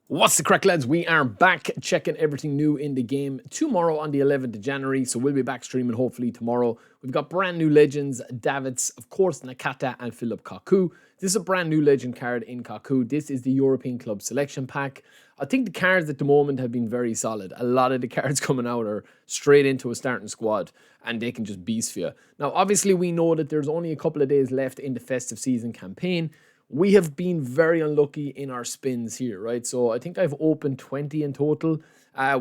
What's the crack, lads? We are back checking everything new in the game tomorrow on the 11th of January. So we'll be back streaming hopefully tomorrow. We've got brand new legends, Davids, of course, Nakata and Philip Cocu. This is a brand new legend card in Cocu. This is the European Club Selection Pack. I think the cards at the moment have been very solid. A lot of the cards coming out are straight into a starting squad and they can just beast for you. Now, obviously, we know that there's only a couple of days left in the festive season campaign. We have been very unlucky in our spins here, right? So I think I've opened 20 in total.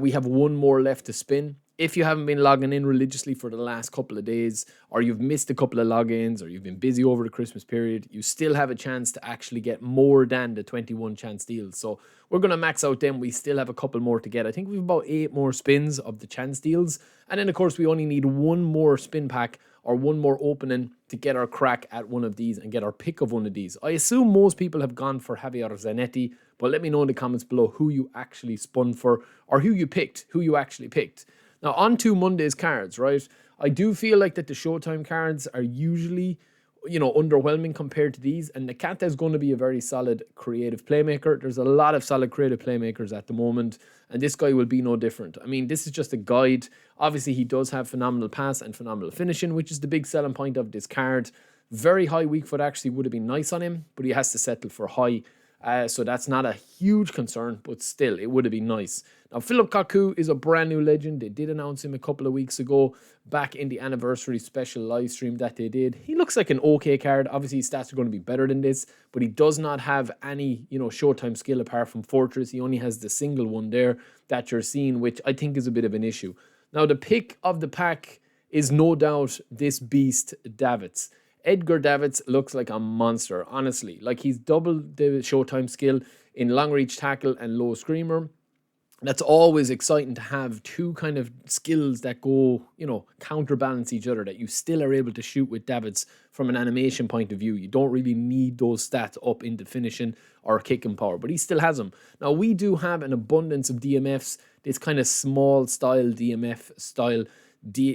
We have one more left to spin. If you haven't been logging in religiously for the last couple of days, or you've missed a couple of logins, or you've been busy over the Christmas period, you still have a chance to actually get more than the 21 chance deals. So we're going to max out them. We still have a couple more to get. I think we've about 8 more spins of the chance deals. And then, of course, we only need one more spin pack or one more opening to get our crack at one of these and get our pick of one of these. I assume most people have gone for Javier Zanetti, but let me know in the comments below who you actually spun for or who you picked, who you actually picked. Now, on to Monday's cards, right? I do feel like that the Showtime cards are usually, underwhelming compared to these. And Nakata is going to be a very solid creative playmaker. There's a lot of solid creative playmakers at the moment. And this guy will be no different. I mean, this is just a guide. Obviously, he does have phenomenal pass and phenomenal finishing, which is the big selling point of this card. Very high weak foot actually would have been nice on him, but he has to settle for high. So that's not a huge concern, but still, it would have been nice. Now, Philip Cocu is a brand new legend. They did announce him a couple of weeks ago back in the anniversary special live stream that they did. He looks like an okay card. Obviously, his stats are going to be better than this, but he does not have any, Showtime skill apart from Fortress. He only has the single one there that you're seeing, which I think is a bit of an issue. Now, the pick of the pack is no doubt this beast, Davids. Edgar Davids looks like a monster, honestly. Like, he's double the Showtime skill in long reach tackle and low screamer. That's always exciting to have two kind of skills that go, counterbalance each other, that you still are able to shoot with Davids from an animation point of view. You don't really need those stats up into finishing or kicking power, but he still has them. Now, we do have an abundance of DMFs, this kind of small style DMF style,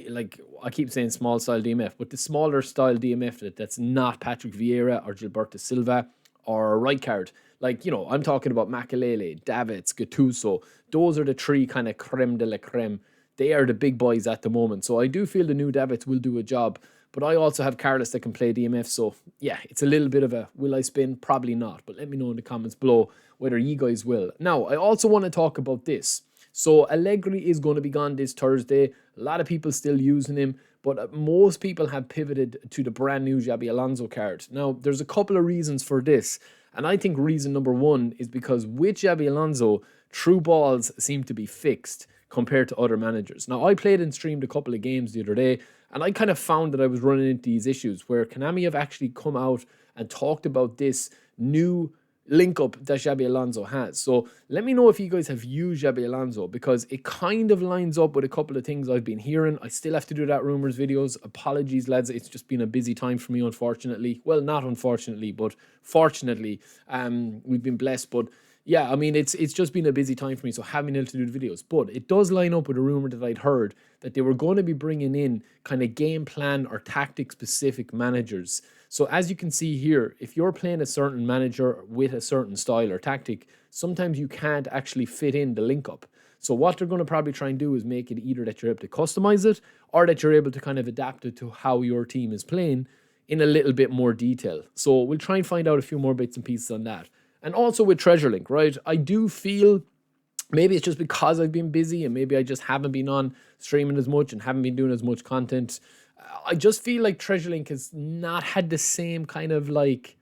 like I keep saying small style DMF, but the smaller style DMF that's not Patrick Vieira or Gilberto Silva or right card. Like, I'm talking about Makalele, Davids, Gattuso. Those are the three kind of creme de la creme. They are the big boys at the moment. So I do feel the new Davids will do a job. But I also have Carlos that can play DMF. So, yeah, it's a little bit of a will I spin? Probably not. But let me know in the comments below whether you guys will. Now, I also want to talk about this. So Allegri is going to be gone this Thursday. A lot of people still using him, but most people have pivoted to the brand new Xabi Alonso card. Now, there's a couple of reasons for this. And I think reason number one is because with Xabi Alonso, through balls seem to be fixed compared to other managers. Now, I played and streamed a couple of games the other day, and I kind of found that I was running into these issues where Konami have actually come out and talked about this new link up that Xabi Alonso has. So let me know if you guys have used Xabi Alonso, because it kind of lines up with a couple of things I've been hearing. I still have to do that rumors videos. Apologies, lads. It's just been a busy time for me, unfortunately. Well, not unfortunately, but fortunately, we've been blessed. But yeah, I mean, it's just been a busy time for me, so haven't been able to do the videos. But it does line up with a rumor that I'd heard that they were going to be bringing in kind of game plan or tactic specific managers. So as you can see here, if you're playing a certain manager with a certain style or tactic, sometimes you can't actually fit in the link up. So what they're going to probably try and do is make it either that you're able to customize it or that you're able to kind of adapt it to how your team is playing in a little bit more detail. So we'll try and find out a few more bits and pieces on that. And also with Treasure Link, right? I do feel maybe it's just because I've been busy and maybe I just haven't been on streaming as much and haven't been doing as much content. I just feel like Treasure Link has not had the same kind of like,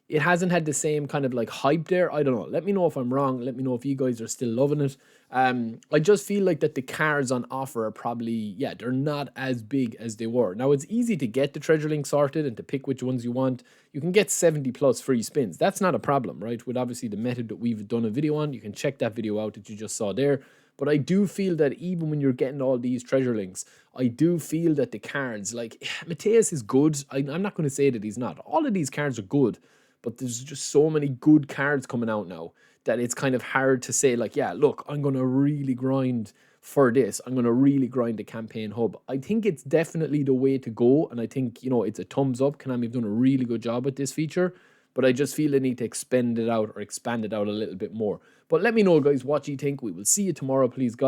it hasn't had the same kind of like hype there. I don't know. Let me know if I'm wrong. Let me know if you guys are still loving it. I just feel like that the cards on offer are probably, yeah, they're not as big as they were. Now, it's easy to get the Treasure Link sorted and to pick which ones you want. You can get 70 plus free spins. That's not a problem, right? With obviously the method that we've done a video on. You can check that video out that you just saw there. But I do feel that even when you're getting all these treasure links, I do feel that the cards, like, Mateus is good. I'm not going to say that he's not. All of these cards are good, but there's just so many good cards coming out now that it's kind of hard to say, like, yeah, look, I'm going to really grind for this. I'm going to really grind the campaign hub. I think it's definitely the way to go, and I think, it's a thumbs up. Konami have done a really good job with this feature. but I just feel they need to expand it out a little bit more. But let me know, guys, what you think. We will see you tomorrow, please, guys.